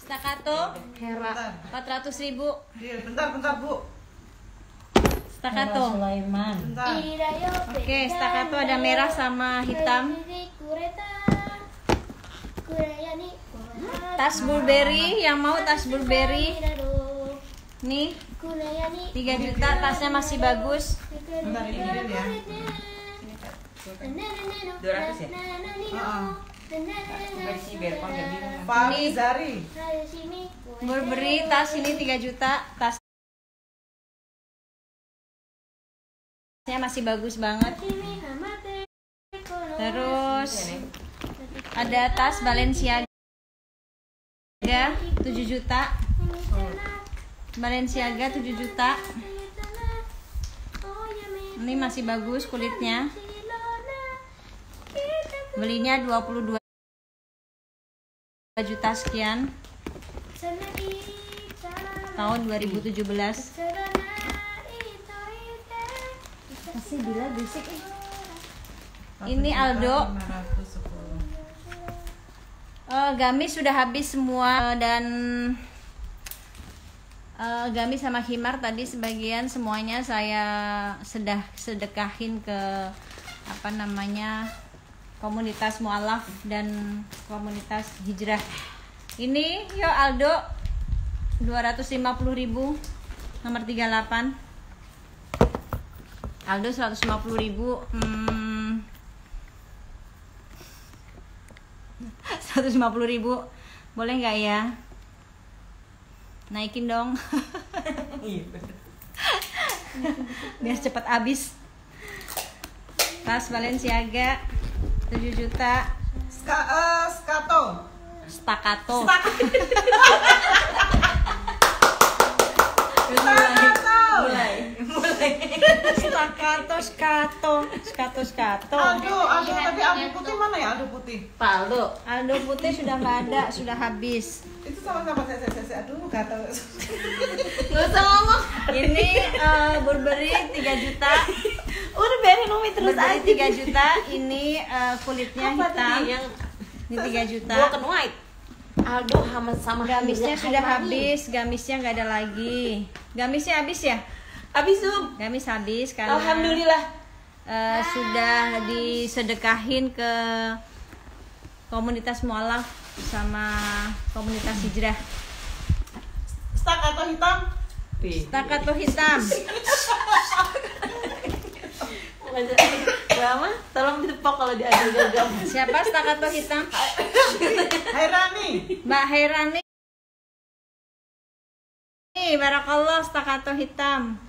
Staccato Hera 400.000. Bentar Bu. Staccato. Sulaiman. Bentar. Oke, staccato ada merah sama hitam. Tas Burberry, yang mau tas Burberry nih 3 juta, tasnya masih bagus. Bentar ini ya. 200 ya? Versi biar kau nggak bingung. Fahmi Zari. Burberry tas ini 3 juta, tasnya masih bagus banget. Terus ada tas Balenciaga 7 juta. Balenciaga 7 juta. Ini masih bagus kulitnya. Belinya 22 juta sekian. Tahun 2017. Masih bila berisik. Ini Aldo. 510. Gamis sudah habis semua dan gamis sama khimar tadi sebagian, semuanya saya sedekahin ke komunitas mualaf dan komunitas hijrah. Ini yo Aldo 250.000 nomor 38. Aldo 150.000. 150.000 boleh nggak ya? Naikin dong. Biar cepat habis. Tas Balenciaga 7 juta. Staccato. Mulai. Staccato. Aduh, tapi Aldo putih mana ya? Aldo putih. Pak Aldo. Aldo putih sudah nggak ada, sudah habis. Itu sama-sama saya. Aduh, kata. Nggak usah ngomong. Ini Burberry 3 juta. Udah biarin Umi terus Burberry aja. 3 juta. Ini kulitnya Apa hitam. tadi yang Ini 3 juta. black and white? Aldo sama Gamisnya sudah Haimani. habis, gamisnya nggak ada lagi. Gamisnya habis ya? Habis Zoom. Gamis habis karena Alhamdulillah. sudah disedekahin ke komunitas mualaf sama komunitas hijrah. Staccato hitam. Staccato hitam. Mama, tolong ditepok kalau diadu gagal. Siapa staccato hitam? Hairani. Mbak Hairani. Barakallah staccato hitam.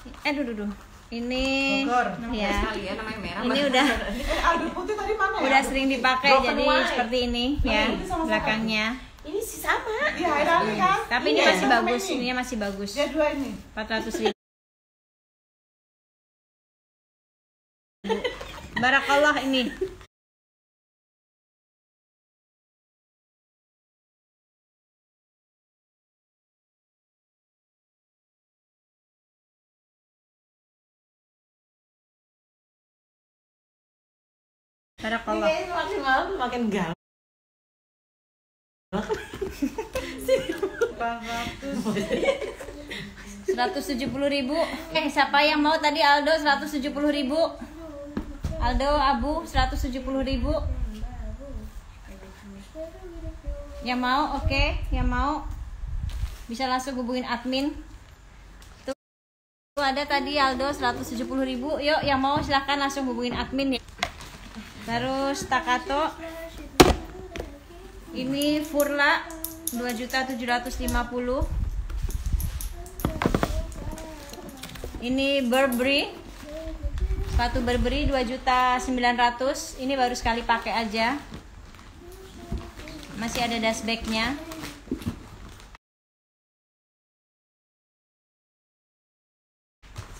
Duh. Ini Bogor. ya. Sekali ya namanya merah. Ini udah Aldo putih tadi mana ya? udah sering dipakai Broken jadi white. seperti ini ya ini sama-sama. belakangnya. Ini sih sama. Iya, Hairani kan? Tapi ini Iya, masih sama bagus, ini. ininya masih bagus. Dia dua ini. 400.000. Barakallah ini. Barakallah. Kayaknya makin malam makin galau. 170.000. Siapa yang mau tadi Aldo 170.000? Aldo Abu 170.000. Yang mau, oke, yang mau bisa langsung hubungin admin. Tuh ada tadi Aldo 170.000. Yuk, yang mau silahkan langsung hubungin admin ya. Terus staccato. Ini Furla 2.750.000. Ini Burberry. Sepatu Burberry 2.900.000. Ini baru sekali pakai aja. Masih ada dashbacknya.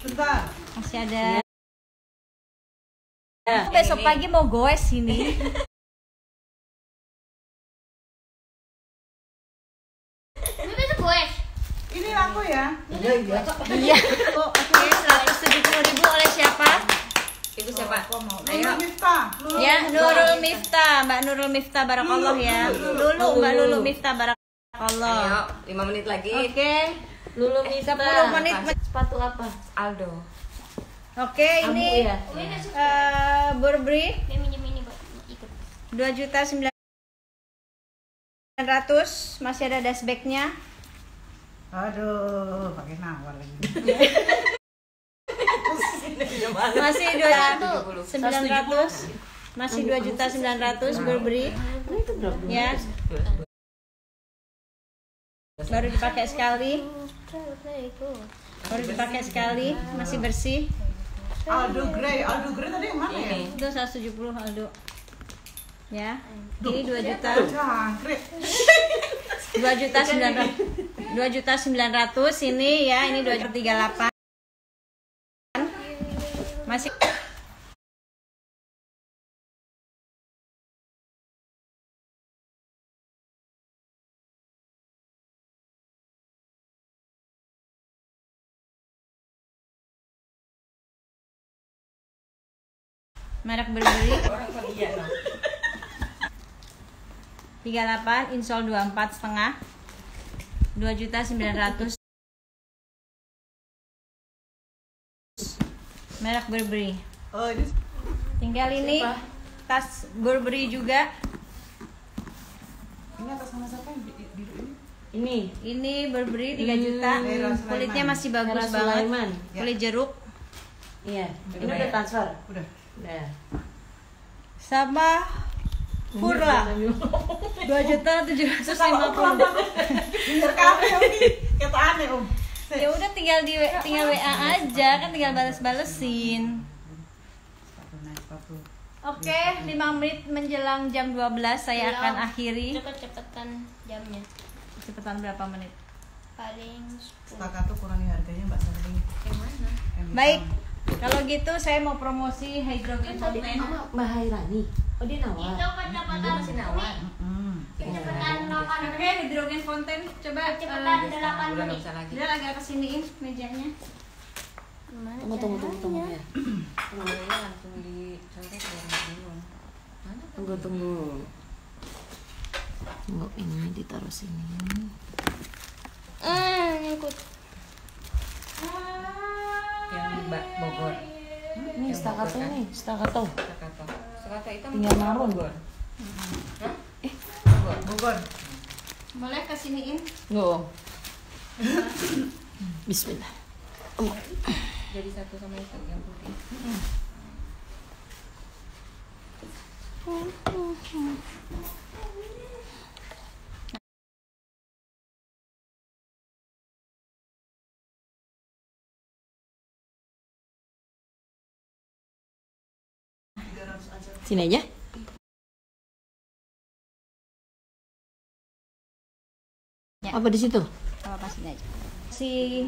Sebentar. Masih ada. Besok pagi mau goes ini. Ini laku ya? Iya. Oke, 170.000 oleh siapa? Ibu siapa? Ayo. Miftah. Ya, Nurul Miftah, Mbak Nurul Miftah, barakallah ya. Lulu, Mbak Lulu Miftah, barakallah. Allah. Ayo, 5 menit lagi. Oke. Lulu Mita. 10 menit. Sepatu apa? Aldo. Oke, ini ya? Burberry Dia minjem ini buat ikut. 2.900.000, masih ada dashbacknya. Aduh, pakai nawar lagi. Masih 2.900, masih 2.900.000 Burberry. Ya. Baru dipakai sekali, masih bersih. Aldo Grey tadi yang mana ya? Itu 170 Aldo. Ya. Ini 2 juta. Jangkrik. 2.900.000 ini ya, ini 2.38. Masih merek Burberry 38, insole 24 setengah, 2.900.000 merek Burberry. Oh, ini Tinggal ini tas Burberry juga. ini atas nama siapa yang biru Ini. ini? Ini Burberry 3 juta. Hera Sulaiman. Kulitnya masih bagus Hera banget. Sulaiman. Kulit jeruk. Iya. Ini udah transfer. Udah. Udah. Sama Furla 2.750.000. Pinter kali ya ini. Kata aneh Om. Ya udah tinggal WA aja, kan tinggal bales-balesin. Oke, 5 menit menjelang jam 12 saya akan akhiri. Cepet-cepetan jamnya. Cepetan berapa menit? Paling 10. Stakato kurangi harganya Mbak Sarli. Yang mana? Yang Baik, hitam. kalau gitu saya mau promosi hydrogen Tadi fountain. sama Mbak Hairani. Oh dia nawar. Itu kecepatan Masih nawar. Kecepatan 8 Oke, hydrogen fountain coba Kecepatan 8 Udah nggak menit. bisa lagi. dia agak kesiniin mejanya. Gimana Tunggu caranya? ya. Keluarnya langsung dicoret biar nggak bingung. Mana? Tunggu. Tunggu ini ditaruh sini. Nyangkut. Yang di Bogor. Ini stakato nih, stakato. Stakato. Stakato itu Tinggal marun. Bogor. Hah? Bogor. Boleh kesiniin? Nggak. Bismillah. Jadi satu sama itu yang putih. Sini aja. Ya. Apa di situ? Apa sini aja. Si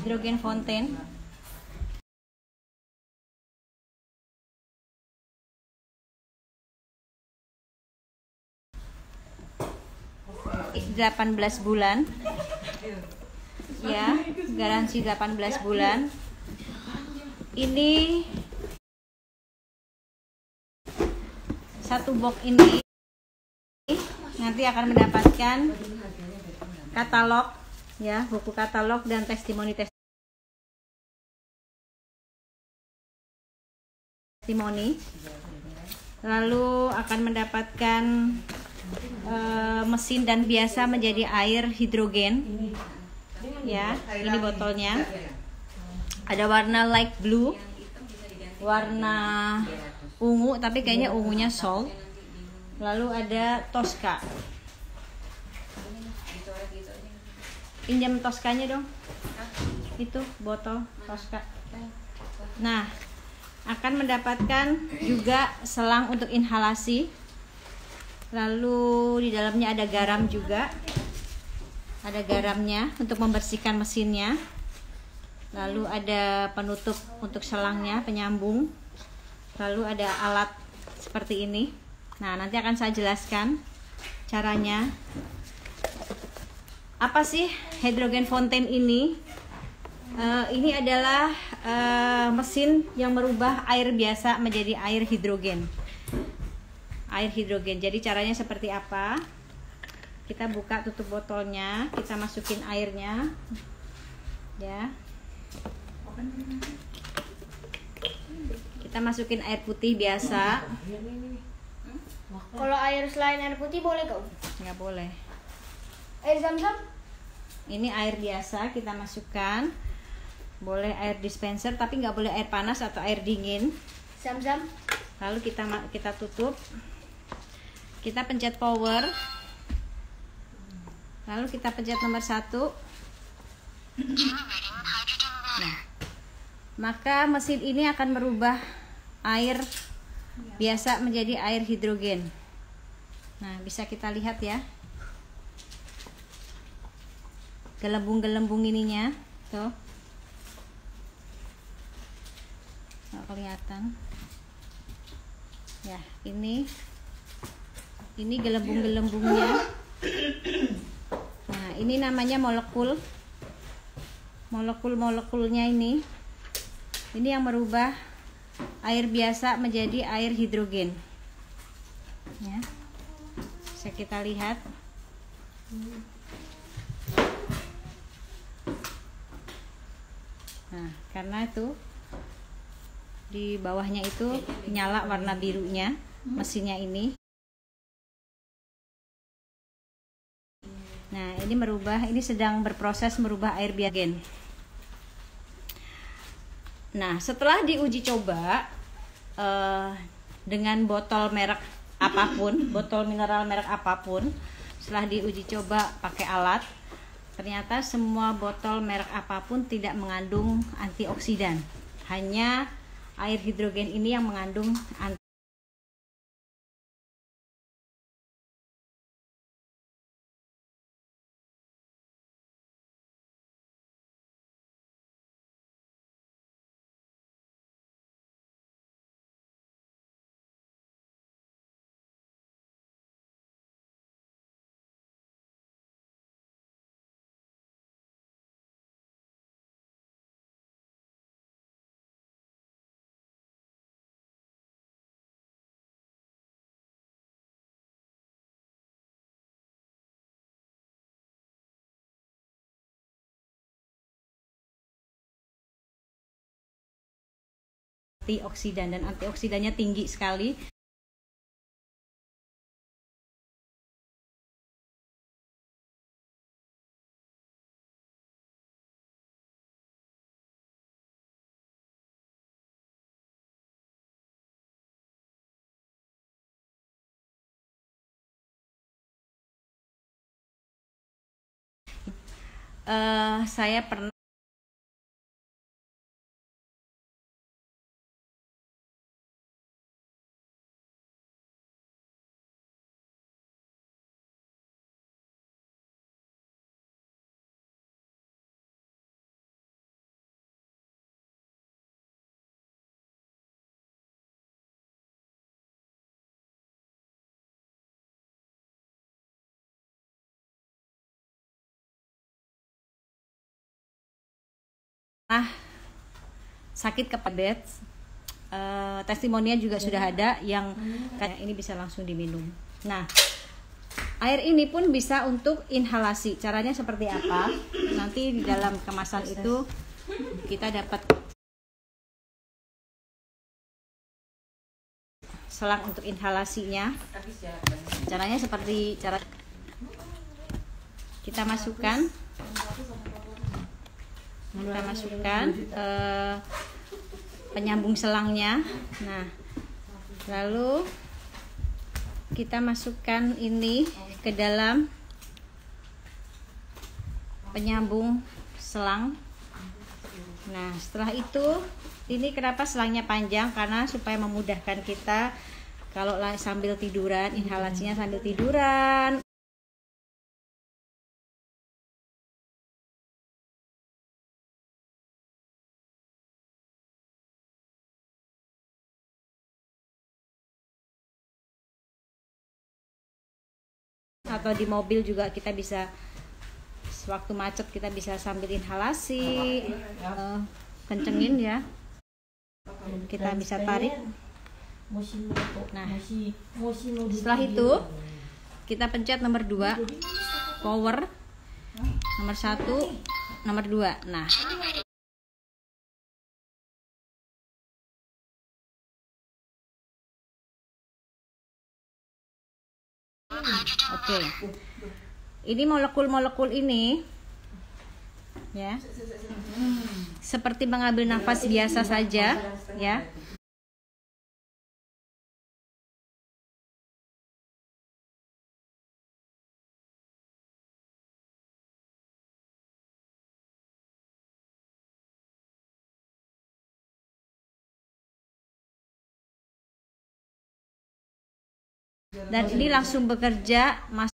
hydrogen fountain $18 bulan. Ya, garansi 18 bulan. Ini satu box ini nanti akan mendapatkan katalog ya, buku katalog dan testimoni lalu akan mendapatkan mesin dan biasa menjadi air hidrogen ya. Ini botolnya ada warna light blue, warna ungu tapi kayaknya ungunya salt. Lalu ada Tosca. Pinjam Toscanya dong. Itu botol Tosca. Nah, akan mendapatkan juga selang untuk inhalasi. Lalu di dalamnya ada garam juga. Ada garamnya untuk membersihkan mesinnya. Lalu ada penutup untuk selangnya, penyambung. Lalu ada alat seperti ini. Nah, nanti akan saya jelaskan caranya. Apa sih hydrogen fountain ini? Ini adalah mesin yang merubah air biasa menjadi air hidrogen. air hidrogen. Jadi caranya seperti apa? Kita buka tutup botolnya, kita masukin airnya, ya. Kita masukin air putih biasa. Kalau air selain air putih boleh gak? Nggak boleh. Air zam-zam? Ini air biasa kita masukkan. Boleh air dispenser, tapi nggak boleh air panas atau air dingin. Zam-zam? Lalu kita tutup. Kita pencet power. Lalu kita pencet nomor 1. Nah, maka mesin ini akan merubah air biasa menjadi air hidrogen. Nah, bisa kita lihat ya, gelembung-gelembung ininya tuh, nggak kelihatan ya. Ini gelembung-gelembungnya. Nah, ini namanya molekul-molekulnya ini yang merubah air biasa menjadi air hidrogen, ya. Bisa kita lihat. Nah, karena itu di bawahnya itu nyala warna birunya mesinnya ini. Nah, ini sedang berproses merubah air biasa. Nah, setelah diuji coba dengan botol merek apapun, botol mineral merek apapun, setelah diuji coba pakai alat, ternyata semua botol merek apapun tidak mengandung antioksidan. Hanya air hidrogen ini yang mengandung antioksidan. Antioksidan, dan antioksidannya tinggi sekali. Saya pernah sakit kepala diabetes. Testimoninya juga sudah ada yang kayak ini bisa langsung diminum. Nah, air ini pun bisa untuk inhalasi. Caranya seperti apa? Nanti di dalam kemasan itu kita dapat selang untuk inhalasinya. Caranya seperti cara kita masukkan penyambung selangnya. Nah, lalu kita masukkan ini ke dalam penyambung selang. Nah, setelah itu, ini kenapa selangnya panjang? Karena supaya memudahkan kita kalau sambil tiduran, inhalasinya sambil tiduran. Atau di mobil juga kita bisa, sewaktu macet kita bisa sambil inhalasi, kencengin ya, kita bisa tarik. Nah, setelah itu kita pencet nomor 2, power, nomor 1, nomor 2. Nah, oke. Ini molekul-molekul ini ya, seperti mengambil nafas biasa saja ya. Dan ini langsung bekerja masuk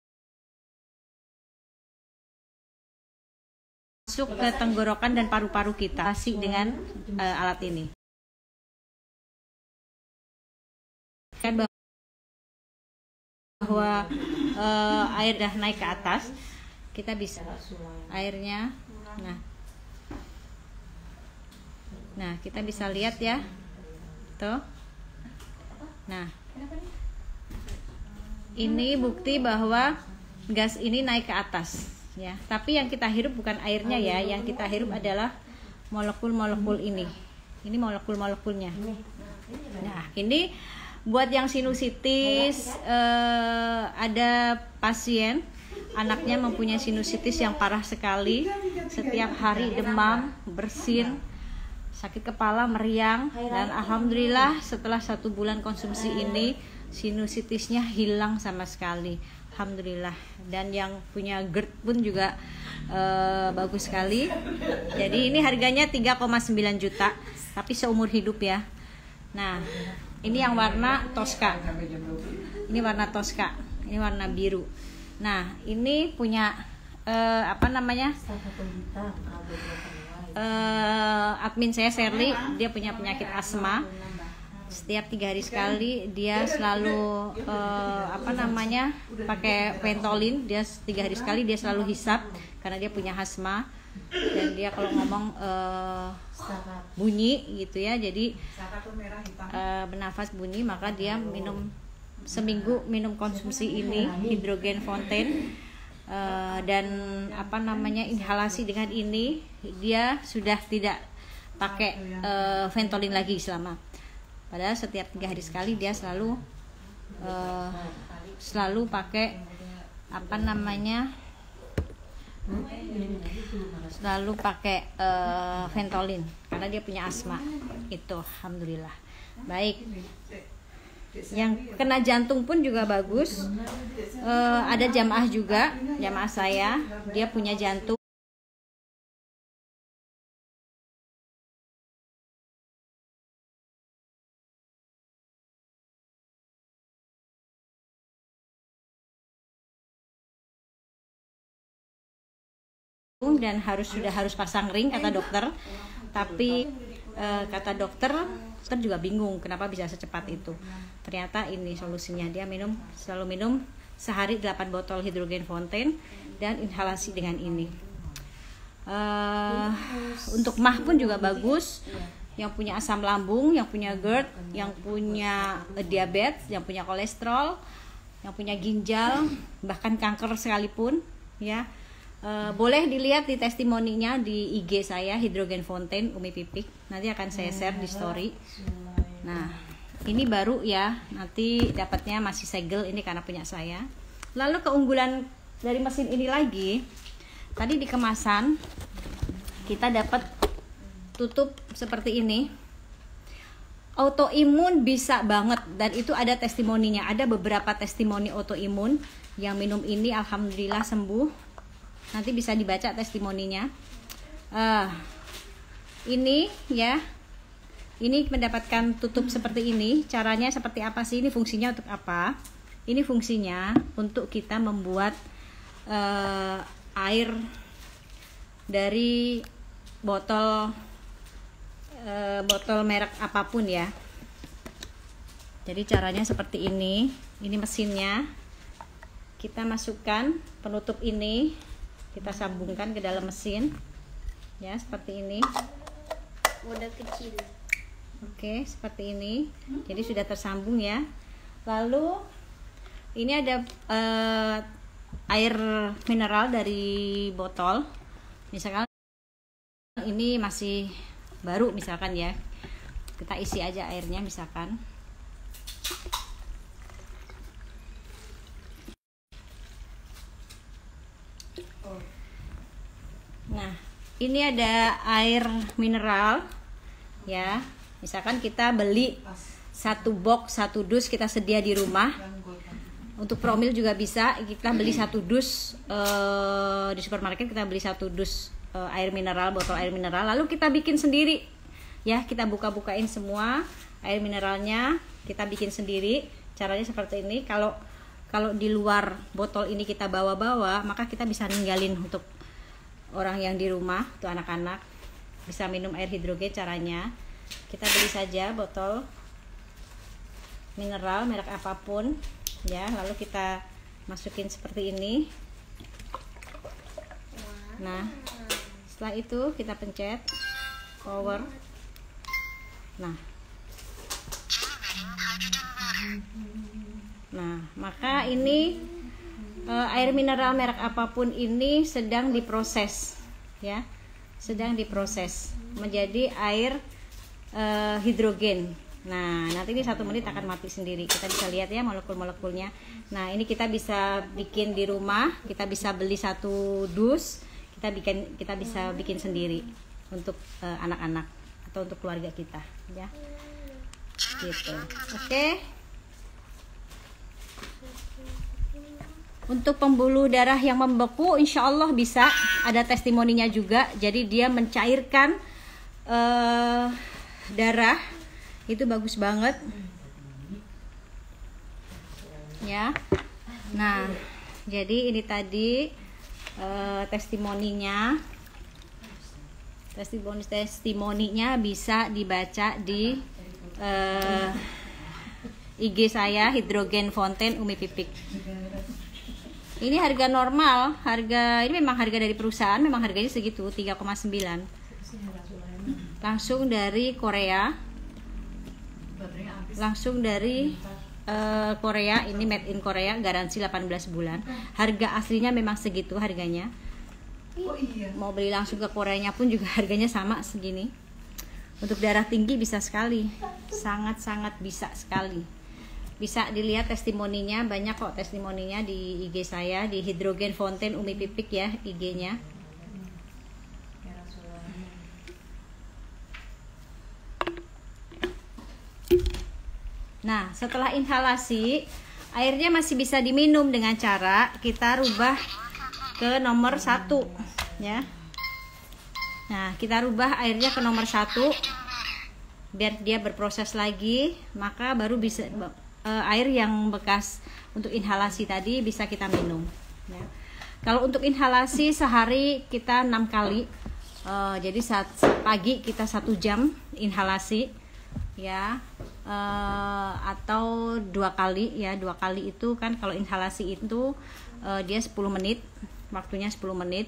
ke tenggorokan dan paru-paru kita dengan alat ini. Kan bahwa air dah naik ke atas, kita bisa airnya. Nah, kita bisa lihat ya, tuh. Nah, ini bukti bahwa gas ini naik ke atas ya. Tapi yang kita hirup bukan airnya ya, yang kita hirup adalah molekul-molekul ini. Ini molekul-molekulnya. Nah, ini buat yang sinusitis, ada pasien anaknya mempunyai sinusitis yang parah sekali, setiap hari demam, bersin, sakit kepala, meriang, dan alhamdulillah setelah 1 bulan konsumsi ini sinusitisnya hilang sama sekali, alhamdulillah. Dan yang punya GERD pun juga bagus sekali. Jadi ini harganya 3,9 juta, tapi seumur hidup ya. Nah, ini yang warna Tosca, ini warna Tosca, ini warna biru. Nah, ini punya apa namanya, admin saya Sherly, dia punya penyakit asma. Setiap 3 hari sekali dia selalu apa namanya, pakai Ventolin. Dia 3 hari sekali dia selalu hisap karena dia punya asma, dan dia kalau ngomong bunyi gitu ya, jadi bernafas bunyi, maka dia minum seminggu, minum konsumsi ini hidrogen fonten, dan apa namanya, inhalasi dengan ini. Dia sudah tidak pakai Ventolin lagi selama. Padahal setiap 3 hari sekali dia selalu pakai apa namanya, selalu pakai Ventolin karena dia punya asma. Itu alhamdulillah. Baik. Yang kena jantung pun juga bagus. Ada jamaah juga, jamaah saya, dia punya jantung. Dan sudah harus pasang ring kata dokter, tapi kata dokter juga bingung kenapa bisa secepat itu. Ternyata ini solusinya, dia selalu minum sehari 8 botol hidrogen fonten dan inhalasi dengan ini. Untuk mah pun juga bagus, yang punya asam lambung, yang punya GERD, yang punya diabetes, yang punya kolesterol, yang punya ginjal, bahkan kanker sekalipun ya. Boleh dilihat di testimoninya di IG saya, hidrogen fonten Umi Pipik, nanti akan saya share di story. Nah, ini baru ya, nanti dapatnya masih segel, ini karena punya saya. Lalu keunggulan dari mesin ini lagi, tadi di kemasan kita dapat tutup seperti ini. Autoimun bisa banget, dan itu ada testimoninya. Ada beberapa testimoni autoimun yang minum ini alhamdulillah sembuh. Nanti bisa dibaca testimoninya. Ini ya, ini mendapatkan tutup seperti ini. Caranya seperti apa sih? Ini fungsinya untuk apa? Ini fungsinya untuk kita membuat air dari botol merek apapun ya. Jadi caranya seperti ini. Ini mesinnya. Kita masukkan penutup ini, kita sambungkan ke dalam mesin ya, seperti ini. Wadah kecil. Oke, seperti ini. Jadi sudah tersambung ya. Lalu ini ada air mineral dari botol. Misalkan ini masih baru misalkan ya. Kita isi aja airnya misalkan. Nah, ini ada air mineral ya. Misalkan kita beli satu box, satu dus kita sedia di rumah. Untuk promil juga bisa. Kita beli satu dus di supermarket, kita beli satu dus air mineral, botol air mineral. Lalu kita bikin sendiri. Ya, kita buka-bukain semua air mineralnya, kita bikin sendiri. Caranya seperti ini. Kalau di luar botol ini kita bawa-bawa, maka kita bisa ninggalin untuk orang yang di rumah, tuh anak-anak bisa minum air hidrogen. Caranya kita beli saja botol mineral merek apapun ya, lalu kita masukin seperti ini. Nah, setelah itu kita pencet power. Nah, maka ini air mineral merek apapun ini sedang diproses ya, sedang diproses menjadi air hidrogen. Nah, nanti ini 1 menit akan mati sendiri. Kita bisa lihat ya molekul-molekulnya. Nah, ini kita bisa bikin di rumah, kita bisa beli satu dus, kita bisa bikin sendiri untuk anak-anak atau untuk keluarga kita ya. Gitu. Oke. Untuk pembuluh darah yang membeku, insya Allah bisa, ada testimoninya juga. Jadi dia mencairkan darah, itu bagus banget ya. Nah, jadi ini tadi testimoninya bisa dibaca di IG saya, Hidrogen Fountain Umi Pipik. Ini harga normal, ini memang harga dari perusahaan, memang harganya segitu, 3,9. Langsung dari Korea. Korea, ini made in Korea, garansi 18 bulan. Harga aslinya memang segitu harganya. Mau beli langsung ke Koreanya pun juga harganya sama segini. Untuk darah tinggi bisa sekali, sangat-sangat bisa sekali. Bisa dilihat testimoninya, banyak kok testimoninya di IG saya, di Hidrogen Fountain Umi Pipik ya IG-nya. Nah, setelah inhalasi, airnya masih bisa diminum dengan cara kita rubah ke nomor 1 ya. Nah, kita rubah airnya ke nomor 1 biar dia berproses lagi, maka baru bisa air yang bekas untuk inhalasi tadi bisa kita minum ya. Kalau untuk inhalasi sehari kita 6 kali. Jadi saat pagi kita 1 jam inhalasi ya. Atau 2 kali ya. 2 kali itu kan kalau inhalasi itu dia 10 menit, waktunya 10 menit.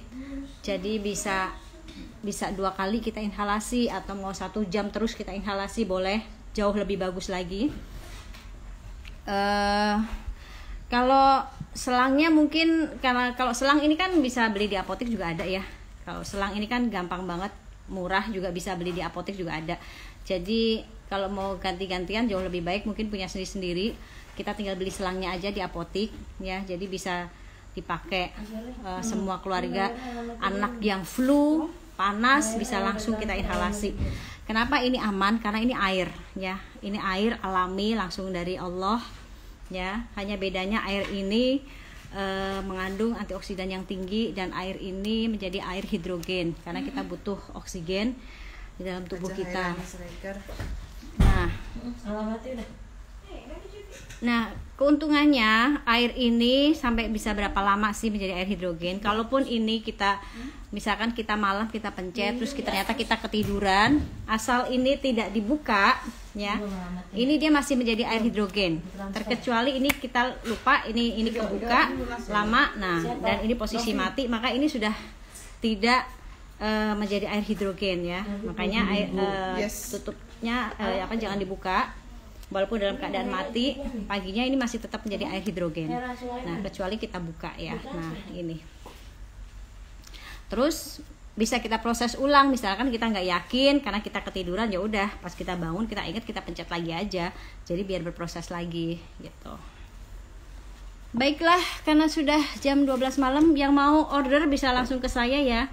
Jadi bisa 2 kali kita inhalasi, atau mau 1 jam terus kita inhalasi boleh, jauh lebih bagus lagi. Kalau selangnya mungkin, karena kalau selang ini kan bisa beli di apotek juga ada ya. Kalau selang ini kan gampang banget, murah juga, bisa beli di apotek juga ada. Jadi kalau mau ganti-gantian jauh lebih baik mungkin punya sendiri-sendiri. Kita tinggal beli selangnya aja di apotek ya. Jadi bisa dipakai semua keluarga. Anak yang flu, panas bisa langsung kita inhalasi. Kenapa ini aman? Karena ini air ya. Ini air alami langsung dari Allah ya. Hanya bedanya air ini mengandung antioksidan yang tinggi, dan air ini menjadi air hidrogen karena kita butuh oksigen di dalam tubuh kita. Nah, keuntungannya air ini sampai bisa berapa lama sih menjadi air hidrogen? Kalaupun ini kita misalkan kita malam kita pencet terus ternyata kita ketiduran, asal ini tidak dibuka ya, ini dia masih menjadi air hidrogen. Terkecuali ini kita lupa, ini kebuka lama, nah dan ini posisi mati, maka ini sudah tidak menjadi air hidrogen ya. Makanya tutup tutupnya jangan dibuka. Walaupun dalam keadaan mati, paginya ini masih tetap menjadi air hidrogen. Nah, kecuali kita buka ya. Nah, ini. Terus bisa kita proses ulang, misalkan kita nggak yakin karena kita ketiduran, ya udah pas kita bangun kita ingat kita pencet lagi aja. Jadi biar berproses lagi gitu. Baiklah, karena sudah jam 12 malam, yang mau order bisa langsung ke saya ya.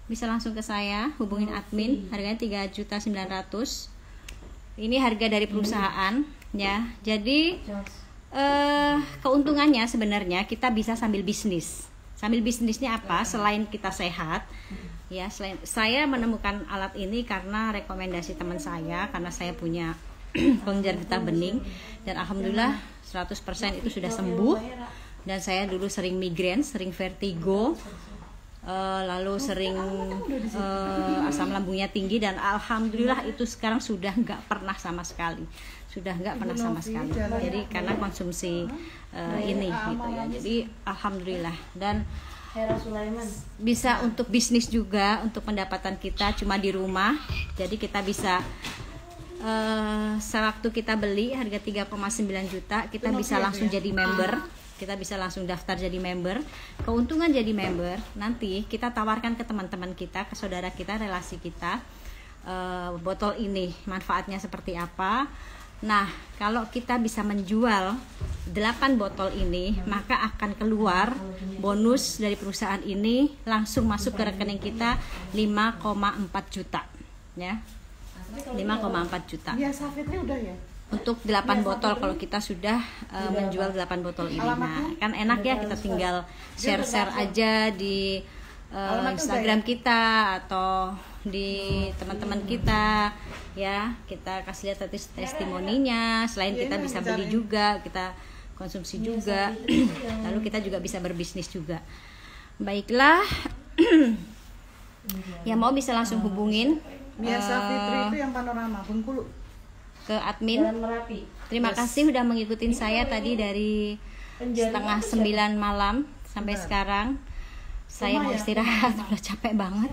Bisa langsung ke saya, hubungin admin, harganya 3.900.000. Ini harga dari perusahaan ya. Jadi keuntungannya sebenarnya kita bisa sambil bisnis. Sambil bisnisnya apa? Selain kita sehat ya, selain saya menemukan alat ini karena rekomendasi teman saya, karena saya punya kelenjar getah bening dan alhamdulillah 100% itu sudah sembuh. Dan saya dulu sering migrain, sering vertigo, lalu sering asam lambungnya tinggi, dan alhamdulillah itu sekarang sudah nggak pernah sama sekali, jadi karena konsumsi ini gitu ya. Jadi alhamdulillah, dan bisa untuk bisnis juga, untuk pendapatan kita cuma di rumah. Jadi kita bisa sewaktu kita beli harga 3,9 juta, kita bisa langsung jadi member. Kita bisa langsung daftar jadi member. Keuntungan jadi member, nanti kita tawarkan ke teman-teman kita, ke saudara kita, relasi kita, botol ini manfaatnya seperti apa. Nah, kalau kita bisa menjual 8 botol ini, maka akan keluar bonus dari perusahaan ini langsung masuk ke rekening kita 5,4 juta ya. 5,4 juta. Biasa Fitri udah ya? Untuk 8 botol kalau kita sudah menjual 8 botol ini. Nah, kan enak ya, kita tinggal share-share aja di Instagram kita atau di teman-teman kita ya. Kita kasih lihat testimoninya. Selain kita bisa beli juga, kita konsumsi juga. Lalu kita juga bisa berbisnis juga. Baiklah. Ya mau bisa langsung hubungin Biasa Fitri itu yang panorama Bengkulu ke admin. Terima kasih udah ngikutin saya tadi dari setengah 9 malam sampai sekarang. Saya mau istirahat, udah capek banget.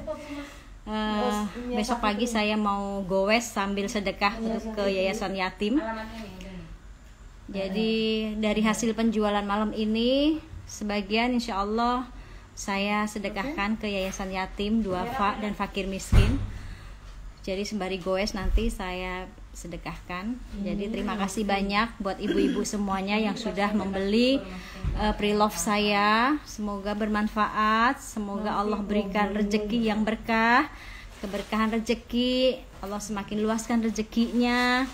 Besok pagi saya mau goes sambil sedekah untuk ke yayasan yatim. Jadi dari hasil penjualan malam ini, sebagian insya Allah saya sedekahkan ke yayasan yatim, duafa dan fakir miskin. Jadi sembari goes nanti saya sedekahkan. Jadi terima kasih banyak buat ibu-ibu semuanya yang sudah membeli pre-love saya. Semoga bermanfaat, semoga Allah berikan rezeki yang berkah, keberkahan rezeki, Allah semakin luaskan rezekinya,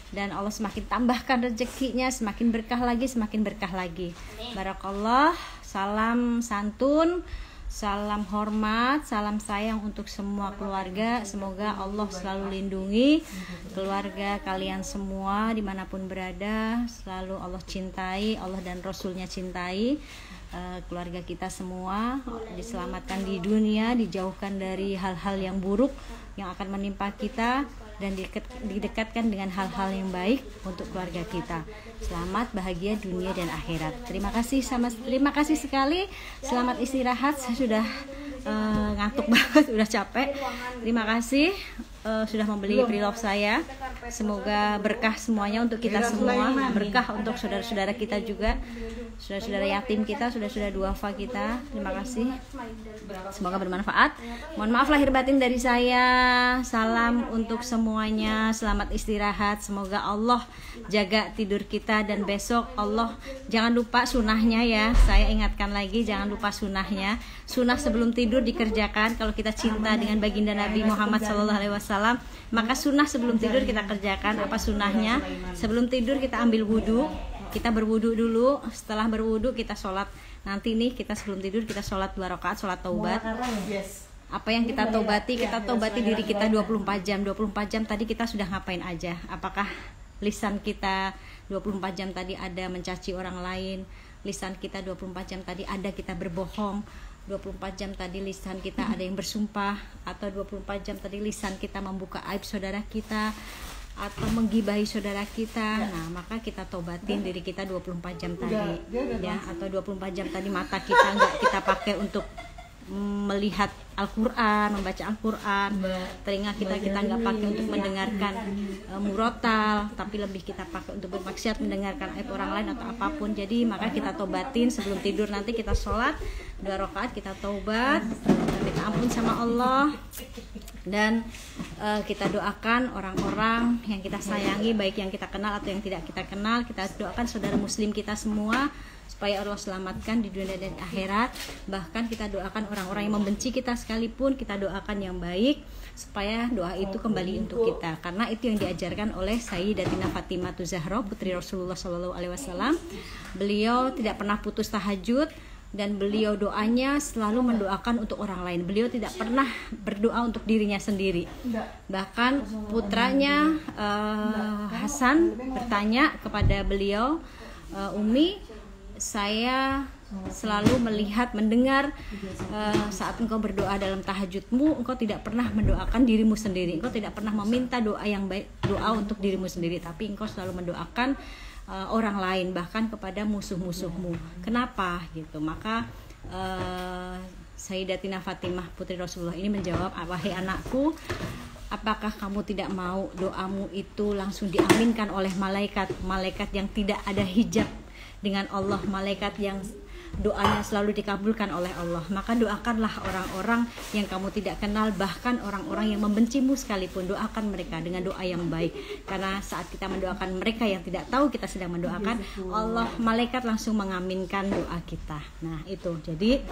dan Allah semakin tambahkan rezekinya, semakin berkah lagi. Barakallah. Salam santun, salam hormat, salam sayang untuk semua keluarga. Semoga Allah selalu lindungi keluarga kalian semua dimanapun berada. Selalu Allah cintai, Allah dan Rasulnya cintai. Keluarga kita semua diselamatkan di dunia, dijauhkan dari hal-hal yang buruk yang akan menimpa kita, dan didekatkan dengan hal-hal yang baik untuk keluarga kita. Selamat, bahagia dunia dan akhirat. Terima kasih sekali. Selamat istirahat. Saya sudah ngantuk banget, udah capek. Terima kasih sudah membeli pre-love saya. Semoga berkah semuanya untuk kita semua, berkah untuk saudara-saudara kita juga, saudara-saudara yatim kita, saudara-saudara duafa kita. Terima kasih. Semoga bermanfaat. Mohon maaf lahir batin dari saya. Salam untuk semuanya. Selamat istirahat. Semoga Allah jaga tidur kita, dan besok Allah jangan lupa sunahnya ya. Saya ingatkan lagi, jangan lupa sunahnya. Sunah sebelum tidur dikerjakan. Kalau kita cinta dengan baginda Nabi Muhammad SAW, maka sunnah sebelum tidur kita kerjakan. Apa sunnahnya? Sebelum tidur kita ambil wudhu, kita berwudhu dulu. Setelah berwudhu kita sholat. Nanti nih kita sebelum tidur kita sholat 2 rakaat, sholat taubat. Apa yang kita taubati? Kita taubati diri kita 24 jam. 24 jam tadi kita sudah ngapain aja? Apakah lisan kita 24 jam tadi ada mencaci orang lain? Lisan kita 24 jam tadi ada kita berbohong? 24 jam tadi lisan kita ada yang bersumpah? Atau 24 jam tadi lisan kita membuka aib saudara kita, atau menggibahi saudara kita? Nah, maka kita tobatin diri kita 24 jam tadi ya. Atau 24 jam tadi mata kita nggak kita pakai untuk melihat Al-Quran, membaca Al-Quran. Telinga kita nggak pakai untuk mendengarkan murotal, tapi lebih kita pakai untuk bermaksiat, mendengarkan ayat orang lain atau apapun. Jadi maka kita tobatin sebelum tidur, nanti kita sholat 2 rakaat, kita taubat, minta ampun sama Allah, dan kita doakan orang-orang yang kita sayangi, baik yang kita kenal atau yang tidak kita kenal. Kita doakan saudara muslim kita semua supaya Allah selamatkan di dunia dan akhirat. Bahkan kita doakan orang-orang yang membenci kita sekalipun, kita doakan yang baik supaya doa itu kembali untuk kita, karena itu yang diajarkan oleh Sayyidatina Fatimah Zahra, putri Rasulullah SAW. Beliau tidak pernah putus tahajud, dan beliau doanya selalu mendoakan untuk orang lain. Beliau tidak pernah berdoa untuk dirinya sendiri. Bahkan putranya Hasan bertanya kepada beliau, Umi, saya selalu melihat, mendengar saat engkau berdoa dalam tahajudmu, engkau tidak pernah mendoakan dirimu sendiri, engkau tidak pernah meminta doa yang baik, doa untuk dirimu sendiri, tapi engkau selalu mendoakan orang lain, bahkan kepada musuh-musuhmu. Kenapa gitu? Maka Sayyidatina Fatimah putri Rasulullah ini menjawab, wahai anakku, apakah kamu tidak mau doamu itu langsung diaminkan oleh malaikat yang tidak ada hijab dengan Allah, malaikat yang doanya selalu dikabulkan oleh Allah? Maka doakanlah orang-orang yang kamu tidak kenal, bahkan orang-orang yang membencimu sekalipun, doakan mereka dengan doa yang baik. Karena saat kita mendoakan mereka yang tidak tahu kita sedang mendoakan, Allah, malaikat langsung mengaminkan doa kita. Nah itu, jadi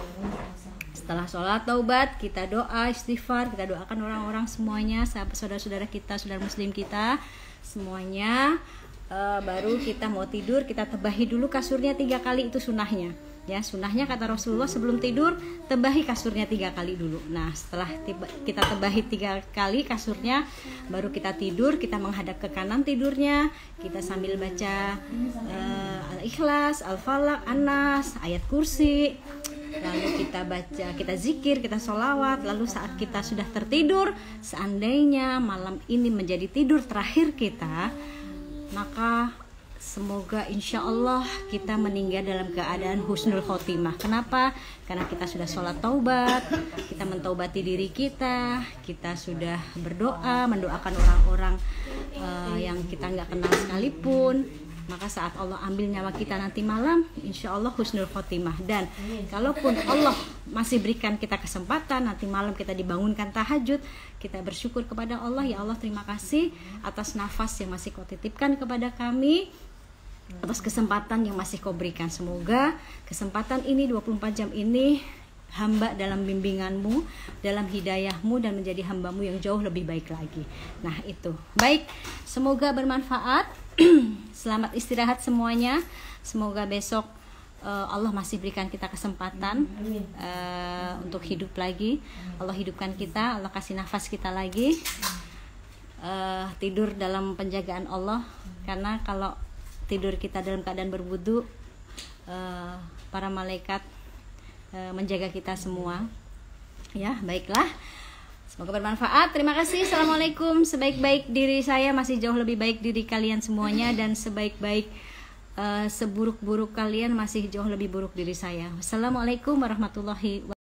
setelah sholat taubat, kita doa istighfar, kita doakan orang-orang semuanya, saudara-saudara kita, saudara muslim kita semuanya. Baru kita mau tidur, kita tebahi dulu kasurnya 3 kali, itu sunahnya. Ya, sunahnya kata Rasulullah sebelum tidur tebahi kasurnya 3 kali dulu. Nah, setelah kita tebahi 3 kali kasurnya, baru kita tidur. Kita menghadap ke kanan tidurnya, kita sambil baca Al-Ikhlas, Al-Falaq, An-Nas, ayat kursi. Lalu kita baca, kita zikir, kita sholawat. Lalu saat kita sudah tertidur, seandainya malam ini menjadi tidur terakhir kita, maka semoga insya Allah kita meninggal dalam keadaan husnul khotimah. Kenapa? Karena kita sudah sholat taubat, kita mentaubati diri kita, kita sudah berdoa, mendoakan orang-orang yang kita nggak kenal sekalipun. Maka saat Allah ambil nyawa kita nanti malam, insya Allah husnul khotimah. Dan kalaupun Allah masih berikan kita kesempatan, nanti malam kita dibangunkan tahajud, kita bersyukur kepada Allah, ya Allah terima kasih atas nafas yang masih kau titipkan kepada kami, atas kesempatan yang masih kau berikan. Semoga kesempatan ini 24 jam ini hamba dalam bimbinganmu, dalam hidayahmu, dan menjadi hambamu yang jauh lebih baik lagi. Nah itu, baik, semoga bermanfaat. Selamat istirahat semuanya. Semoga besok Allah masih berikan kita kesempatan untuk hidup lagi. Allah hidupkan kita, Allah kasih nafas kita lagi, tidur dalam penjagaan Allah. Karena kalau tidur kita dalam keadaan berwudu, para malaikat menjaga kita semua. Ya, baiklah. Semoga bermanfaat. Terima kasih. Assalamualaikum. Sebaik-baik diri saya masih jauh lebih baik diri kalian semuanya, dan sebaik-baik seburuk-buruk kalian masih jauh lebih buruk diri saya. Wassalamualaikum warahmatullahi wabarakatuh.